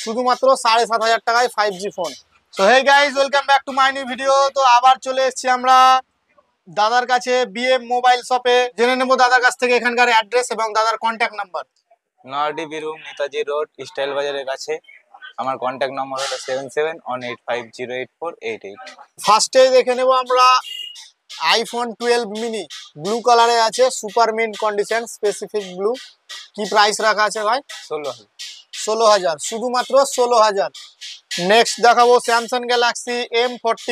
শুধুমাত্র ৭,৫০০ টাকায় 5G phone. So hey guys, welcome back to my new video. তো আবার চলে এসেছি আমরা দাদার কাছে বিএম মোবাইল শপে। জেনে নেবো দাদার কাছ থেকে এখানকার অ্যাড্রেস এবং দাদার contact number. Nayadi Birbhum Netaji road style বাজারের কাছে। আমার কন্ট্যাক্ট নম্বর হলো 7718508488। ফার্স্টে দেখে নেবো আমরা আইফোন 12 মিনি, ব্লু কালারে আছে, super mint condition, specific blue. কি প্রাইস রাখা আছে ভাই? 16,000, শুধুমাত্র 16,000। নেক্সট দেখাবো স্যামসাং গ্যালাক্সি M40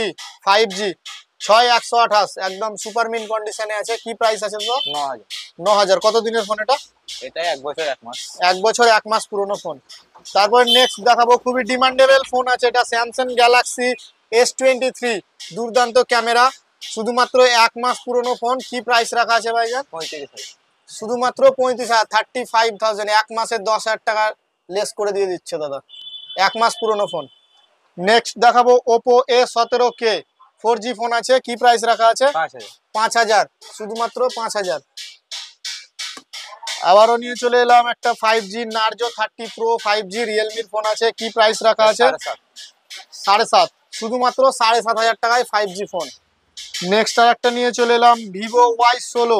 5G 6128, একদম সুপার মিন্ট কন্ডিশনে আছে। কি প্রাইস আছে তো? 9,000। কত দিনের ফোন এটা? এটা 1 বছর 1 মাস। 1 বছর 1 মাস পুরনো ফোন। তারপর নেক্সট দেখাবো খুবই ডিমান্ডেবল ফোন আছে, এটা স্যামসাং গ্যালাক্সি S23, দুর্দান্ত ক্যামেরা, শুধুমাত্র 1 মাস পুরনো ফোন। কি প্রাইস রাখা আছে ভাইজান? 35,000। শুধুমাত্র 35,000, 35,000। 1 মাসে 10,000 টাকা লেস করে দিয়ে দিচ্ছে দাদা, 1 মাস পুরনো ফোন। নেক্সট দেখাবো ওপো A17K 4G ফোন আছে। কি প্রাইস রাখা আছে? 5,000, শুধুমাত্র 5,000। আবারও নিয়ে চলে এলাম একটা 5G Narzo 30 Pro 5G রিয়েলমির phone আছে। কি প্রাইস রাখা আছে? 7.5, শুধুমাত্র 7,500 টাকায় 5G ফোন। নেক্সট আর একটা নিয়ে চলে এলাম ভিভো Y16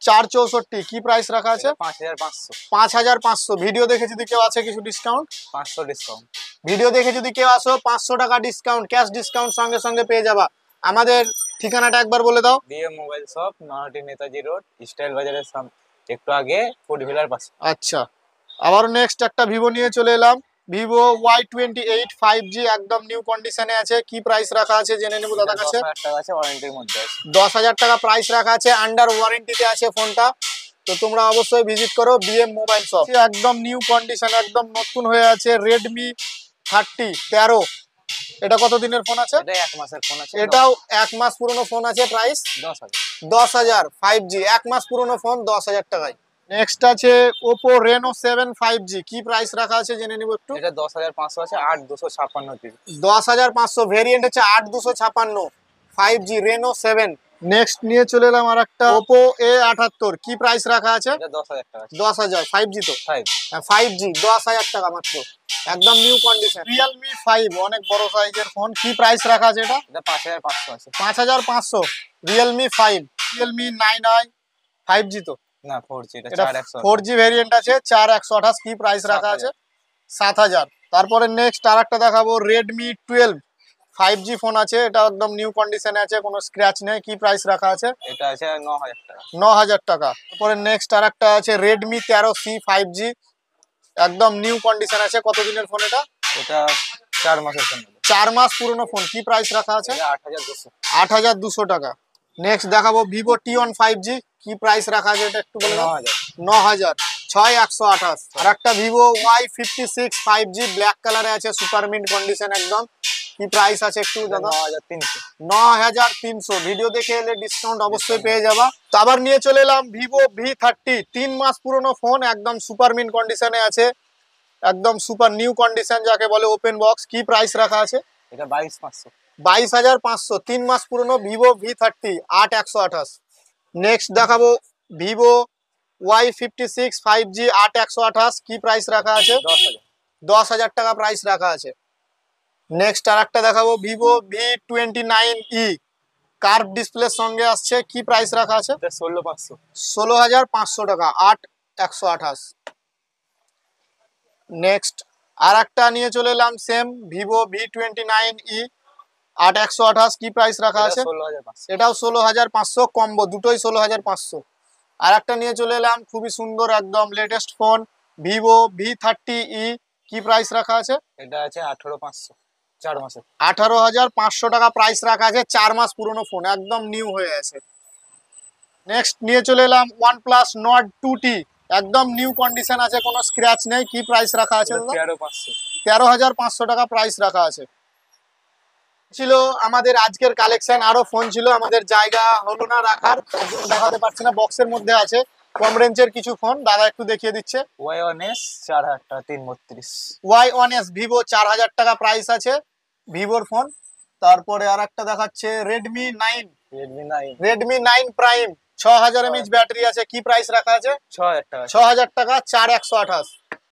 464। কি প্রাইস রাখা আছে? 5,500। ভিডিও দেখে যদি কেউ আছে কিছু ডিসকাউন্ট? 500 ডিসকাউন্ট। ভিডিও দেখে যদি কেউ আসো 500 টাকা ডিসকাউন্ট, ক্যাশ ডিসকাউন্ট সঙ্গে সঙ্গে পেয়ে যাবা। আমাদের ঠিকানাটা একবার বলে দাও। BM mobile shop, Nayadi Netaji road style বাজারের সামনে, একটু আগে ফুড ভিলার পাশে। আচ্ছা, আবার নেক্সট একটা ভিভো নিয়ে চলে এলাম, ভিভো Y28 5G, একদম নিউ কন্ডিশনে আছে। কি প্রাইস রাখা আছে জেনে নেবো দাদার কাছে। 10,000 টাকা আছে, ওয়ারেন্টির মধ্যে আছে। 10,000 টাকা প্রাইস রাখা আছে, আন্ডার ওয়ারেন্টিতে আছে ফোনটা। তো তোমরা অবশ্যই ভিজিট করো বিএম মোবাইল শপ। একদম নিউ কন্ডিশন, একদম নতুন হয়ে আছে, রেডমি 13। এটা কত দিনের ফোন আছে? এটা 1 মাসের ফোন আছে। এটাও 1 মাস পুরনো ফোন আছে। প্রাইস 10,000। 5G 1 মাস পুরনো ফোন 10,000 টাকায়। নেক্সট আছে ওপো রেনো 7 5G। কি প্রাইস রাখা আছে জেনে নিব একটু। এটা 10,500 আছে, 8,256 জিবি। 10,500, ভেরিয়েন্ট হচ্ছে 8,256, 5G রেনো 7। নেক্সট নিয়ে চলে এলাম আর একটা ওপো A78। কি প্রাইস রাখা আছে? এটা 10,000 টাকা। 10,000। 5G তো? 5G 10,000 টাকা মাত্র, একদম নিউ কন্ডিশন। রিয়েলমি 5, অনেক বড় সাইজের ফোন। কি প্রাইস রাখা আছে এটা? এটা 5,500 আছে। 5,500। রিয়েলমি 5, রিয়েলমি 9i 5G তো না, 4G। এটা 4G ভেরিয়েন্ট আছে, 4128। কি প্রাইস রাখা আছে? 7,000। তারপরে নেক্সট আর একটা দেখাবো রেডমি 12 5G ফোন আছে, এটা একদম নিউ কন্ডিশনে আছে, কোনো স্ক্র্যাচ নেই। কি প্রাইস রাখা আছে? এটা আছে 9,000 টাকা। 9,000 টাকা। তারপরে নেক্সট আর একটা আছে রেডমি 13C 5G, একদম নিউ কন্ডিশন আছে। কত দিনের ফোন এটা? এটা 4 মাসের ফোন। 4 মাস পুরনো ফোন। কি প্রাইস রাখা আছে? 8,200। 8,200 টাকা। নেক্সট দেখাবো ভিভো T1 5G। কি প্রাইস রাখা আছে এটা একটু বলে দাও। 9,000, 6,128। আর একটা ভিভো Y56 5G ব্ল্যাক কালারে আছে, সুপার মিন্ট কন্ডিশন একদম। কি প্রাইস আছে একটু দাদা? 9,300। 9,300। ভিডিও দেখে এলে ডিসকাউন্ট অবশ্যই পেয়ে যাবা। তো আবার নিয়ে চলে এলাম ভিভো V30, 3 মাস পুরনো ফোন, একদম সুপার মিন্ট কন্ডিশনে আছে, একদম সুপার নিউ কন্ডিশন যাকে বলে, ওপেন বক্স। কি প্রাইস রাখা আছে? এটা 22,500। 22,500, 3 মাস পুরনো ভিভো V30, 8,128। নেক্সট দেখাবো ভিভো Y56 5G 8,128। কি প্রাইস রাখা আছে? 10,000 টাকা প্রাইস রাখা আছে। নেক্সট আর একটা দেখাবো ভিভো V29e, কার্ভ ডিসপ্লের সঙ্গে আসছে। কি প্রাইস রাখা আছে? 16,500। 16,500 টাকা, 8,128। নেক্সট আর একটা নিয়ে চলে এলাম সেম ভিভো V29e 8,128। কি প্রাইস রাখা আছে? 16,500। এটাও 16,500, কম্বো দুটোই 16,500। আর একটা নিয়ে চলে এলাম খুবই সুন্দর, একদম লেটেস্ট ফোন, ভিভো V30e। কি প্রাইস রাখা আছে? এটা আছে 18,500, 4 মাসের। 18,500 টাকা প্রাইস রাখা আছে, 4 মাস পুরনো ফোন, একদম নিউ হয়ে আছে। নেক্সট নিয়ে চলে এলাম OnePlus Nord 2T, একদম নিউ কন্ডিশন আছে, কোনো স্ক্র্যাচ নেই। কি প্রাইস রাখা আছে? 13,500। 13,500 টাকা প্রাইস রাখা আছে। ছিল আমাদের আজকের কালেকশন, আরো ফোন ছিল, আমাদের জায়গা হলো না রাখার, দেখাতে পারছি না। বক্সের মধ্যে আছে কম রেঞ্জের কিছু ফোন, দাদা একটু দেখিয়ে দিচ্ছে। Y1S 4,000 টাকা, 332। Y1S ভিভো 4,000 টাকা প্রাইস আছে ভিভোর ফোন। তারপরে আর একটা দেখাচ্ছে রেডমি 9 প্রাইম, 6,000 mAh ব্যাটারি আছে। কি প্রাইস রাখা আছে? 6,000 টাকা। 6,000 টাকা, 4,128।